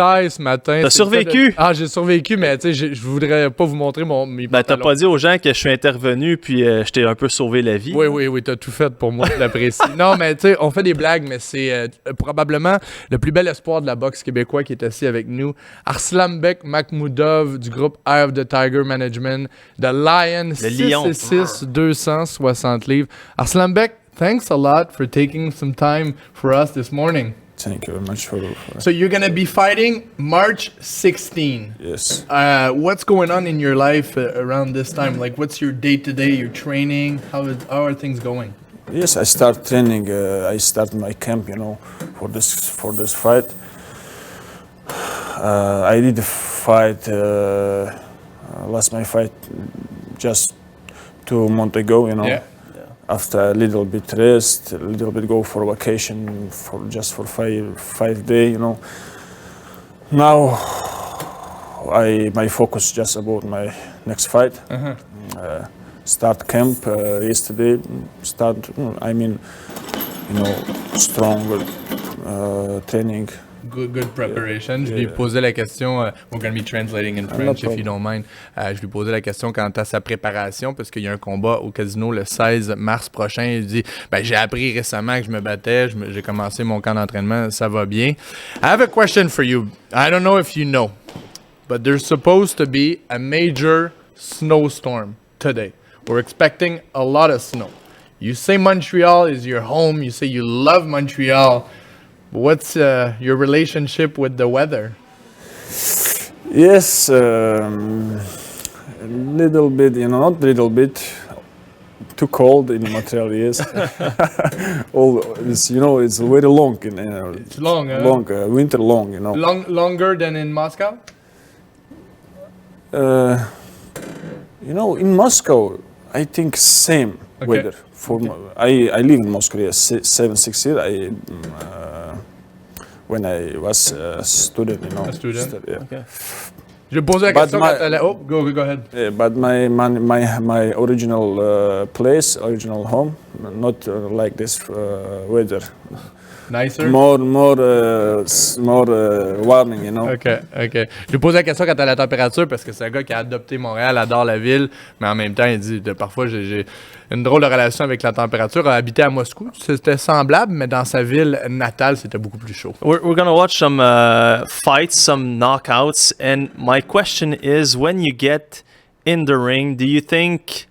taille ce matin. T'as survécu? Ah, j'ai survécu, mais tu sais, je voudrais pas vous montrer mes Ben, t'as pantalons. pas dit aux gens que je suis intervenu puis je t'ai un peu sauvé la vie. Oui, t'as tout fait pour moi, je l'apprécie. Non, mais tu sais, on fait des blagues, mais c'est probablement le plus bel espoir de la boxe québécois qui est assis avec nous. Arslanbek Makhmoudov du groupe Eye of the Tiger Management, The Lion, 6'6", 260 livres. Arslanbek, thanks a lot for taking some time for us this morning. Thank you very much for So you're going to be fighting March 16. yes. What's going on in your life around this time? Like, what's your day-to-day, your training? How are things going? Yes, I start training. I start my camp, for this fight. I did a fight. Lost my fight just 2 months ago. Yeah. After a little bit rest, a little bit go for vacation for 5 days. Now my focus just about my next fight. Start camp yesterday. Strong training. Good preparation. Je lui ai posé la question, we're going to be translating in French if you don't mind. Je lui ai posé la question quant à sa préparation parce qu'il y a un combat au casino le 16 mars prochain. Il dit, j'ai appris récemment que je me battais, j'ai commencé mon camp d'entraînement, ça va bien. I have a question for you. I don't know if you know, but there's supposed to be a major snowstorm today. We're expecting a lot of snow. You say Montreal is your home, you say you love Montreal. What's your relationship with the weather? Yes, a little bit, not little bit. Too cold in Montreal, yes. It's very long. It's long, huh? Long, winter long, Longer than in Moscow? In Moscow, I think same weather. I live in Moscow 7-6 years. When I was a student, A student? Yeah. Okay. Je vais poser la question quand elle est... Oh, go ahead. Yeah, but my original place, original home, not like this weather. Nicer? More warming, OK. Je lui pose la question quant à la température parce que c'est un gars qui a adopté Montréal, adore la ville, mais en même temps, il dit parfois j'ai une drôle de relation avec la température. Il a habité à Moscou, c'était semblable, mais dans sa ville natale, c'était beaucoup plus chaud. We're gonna watch some fights, some knockouts, and my question is, when you get in the ring, do you think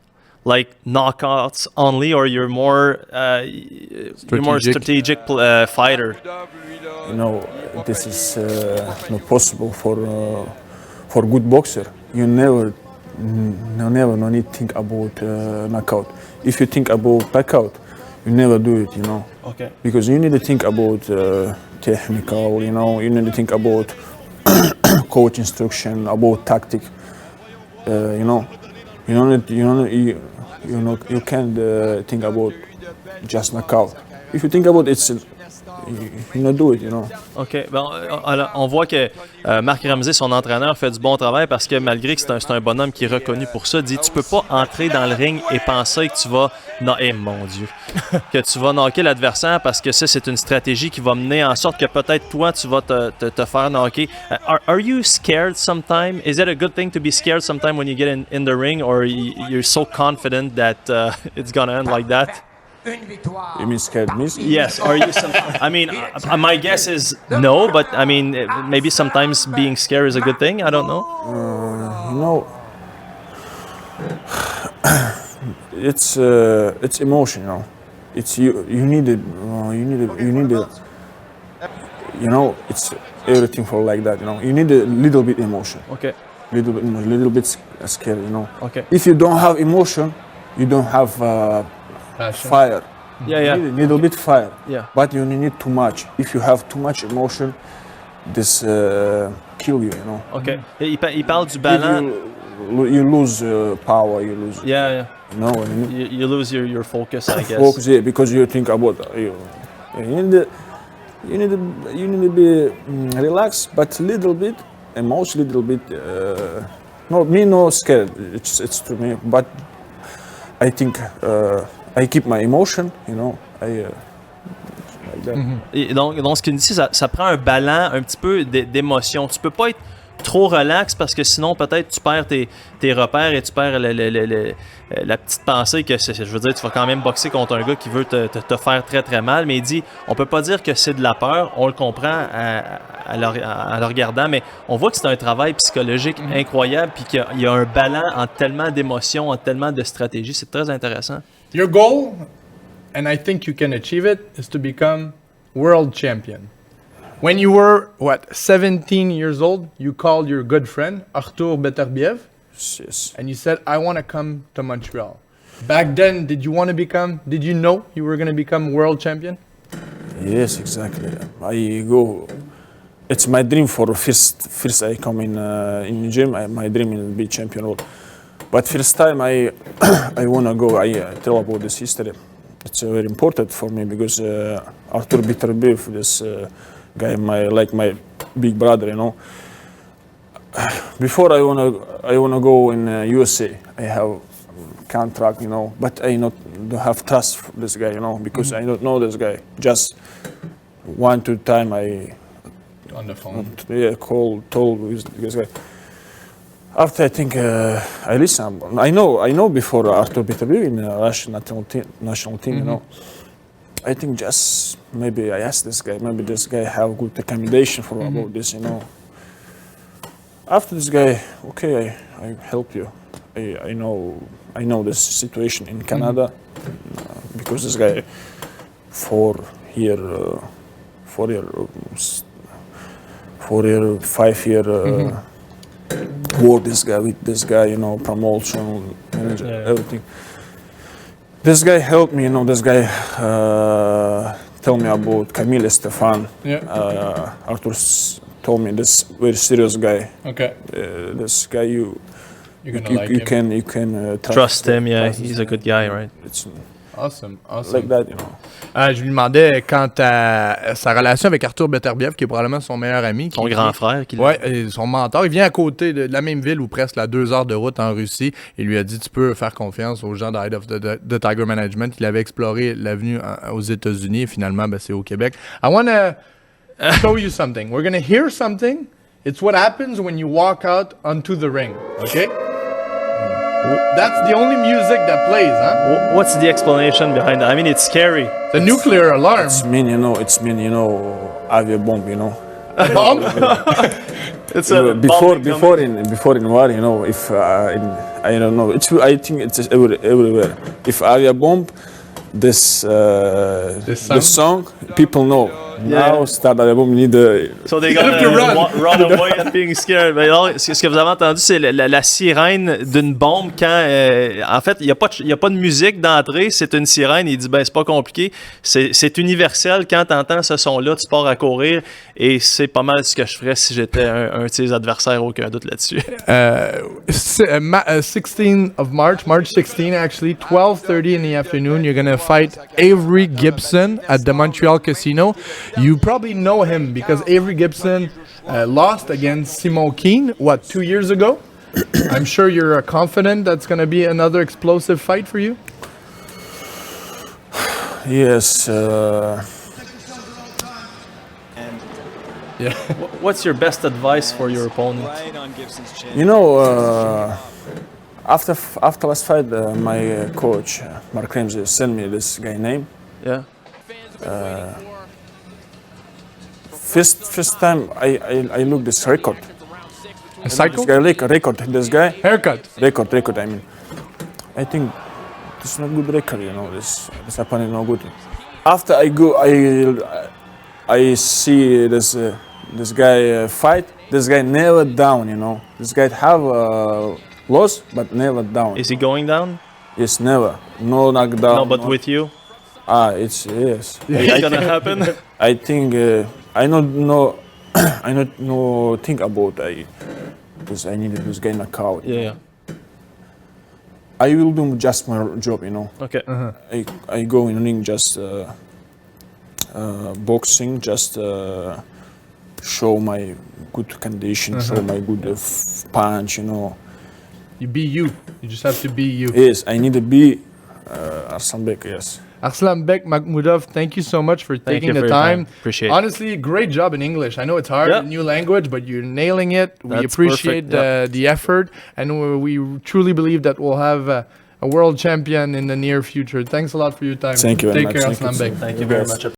like knockouts only, or you're more strategic fighter? This is not possible for good boxer. You never no need think about knockout. If you think about knockout, you never do it. Okay. Because you need to think about technical. You need to think about coach instruction, about tactic. You can't think about just knockout. If you think about it, you do it, OK. Bon, on voit que Marc Ramsey, son entraîneur, fait du bon travail parce que malgré que c'est un bonhomme qui est reconnu pour ça, dit tu peux pas entrer dans le ring et penser que tu vas... Non, mon Dieu! Que tu vas knocker l'adversaire parce que ça, c'est une stratégie qui va mener en sorte que peut-être toi, tu vas te faire knocker. Are you scared sometime? Is it a good thing to be scared sometime when you get in the ring, or you're so confident that it's gonna end like that? You mean scared me? Yes. Are you? My guess is no, but I mean, maybe sometimes being scared is a good thing. I don't know. It's emotion. It's you need it. It's everything for like that. You need a little bit emotion. Okay. Little bit scared. Okay. If you don't have emotion, you don't have fire. Yeah. You need a little bit fire. Yeah. But you need too much. If you have too much emotion, this kill you. Okay. Il parle du ballon. You lose power. You lose. Yeah. You lose your focus, I guess. Focus, yeah, because you think about you need to be relaxed, but a little bit, emotion, little bit. No scared. It's to me, but I think I keep my emotion. I like that. Et donc, ce qu'il nous dit, ça prend un ballon un petit peu d'émotion. Tu peux pas être trop relax parce que sinon, peut-être, tu perds tes repères et tu perds la petite pensée que, je veux dire, tu vas quand même boxer contre un gars qui veut te faire très, très mal. Mais il dit, on peut pas dire que c'est de la peur. On le comprend en le regardant, mais on voit que c'est un travail psychologique incroyable puis qu'il y a un ballon entre tellement d'émotions, entre tellement de stratégies. C'est très intéressant. Your goal, and I think you can achieve it, is to become world champion. When you were, 17 years old, you called your good friend, Artur Beterbiev, Yes. and you said, I want to come to Montreal. Back then, did you know you were going to become world champion? Yes, exactly. I go. It's my dream for first I come in gym. My dream is to be champion world. But first time I I wanna go. I tell about this history. It's very important for me because Artur Beterbiev, this guy, my big brother, you know. Before I wanna go in USA. I have contract, you know, but I don't have trust for this guy, you know, because I don't know this guy. Just 1-2 time I On the phone. told this guy. After I think I listen. I know before Artur Beterbiev in Russian national team, you know. I think just maybe I asked this guy. Maybe this guy have good recommendation for about this, you know. After this guy, okay, I help you. I know this situation in Canada because this guy 5 year, 5 year work with this guy, you know, promotion, manager, everything. This guy helped me, you know. This guy tell me about Camille Stefan. Yeah. Artur told me this very serious guy. Okay. This guy You're gonna like him. You can Trust him, yeah, he's a good guy, right? It's Awesome. like that, you know. Je lui demandais quant à sa relation avec Artur Beterbiev, qui est probablement son meilleur ami. Son grand frère. Son mentor. Il vient à côté de la même ville ou presque à 2 heures de route en Russie. Il lui a dit, tu peux faire confiance aux gens d'Eye of the Tiger Management. Il avait exploré l'avenue aux États-Unis et finalement, c'est au Québec. I want to show you something. We're going to hear something. It's what happens when you walk out onto the ring. Okay? That's the only music that plays, huh? What's the explanation behind that? I mean, it's scary. The nuclear alarm. It's mean, you know, aviabomb, you know. Bomb? It's a before in war, you know, if I don't know, I think it's everywhere. If aviabomb, this song, people know. Now start aviabomb, you need So they gotta run away and being scared. Mais alors, ce que vous avez entendu, c'est la sirène d'une bombe quand, en fait, il y a pas de musique d'entrée, c'est une sirène. Il dit, c'est pas compliqué. C'est universel. Quand t'entends ce son-là, tu pars à courir et c'est pas mal ce que je ferais si j'étais un de ses adversaires, aucun doute là-dessus. 16th of March 16 actually, 12:30 in the afternoon, you're gonna fight Avery Gibson at the Montreal Casino. You probably know him because Avery Gibson lost against Simon Keane, 2 years ago? I'm sure you're confident that's going to be another explosive fight for you? Yes. Yeah. What's your best advice for your opponent? You know, after last fight, my coach, Mark Ramsey, sent me this guy name. Yeah. First time I look this record. A cycle? This guy record. This guy Haircut. record. I mean, I think this is not good record. You know, this happening no good. After I go, I see this guy fight. This guy never down. You know, this guy have loss but never down. Is he going down? Yes, never. No knockdown. No, but with you? It's yes. It's gonna happen? I think I don't know. I don't know. Think about because I needed this guy knockout. Yeah. I will do just my job, you know. Okay. I go in ring just boxing, just show my good condition, show my good punch, you know. You be you. You just have to be you. Yes, I need to be Arslanbek. Yes. Arslanbek Makhmoudov, thank you so much for taking you the for your time. Appreciate it. Honestly, great job in English. I know it's hard, Yeah. a new language, but you're nailing it. We That's appreciate perfect. the effort, and we truly believe that we'll have a world champion in the near future. Thanks a lot for your time. Thank you very Take much. care, Thank you. Arslanbek. Thank you very much.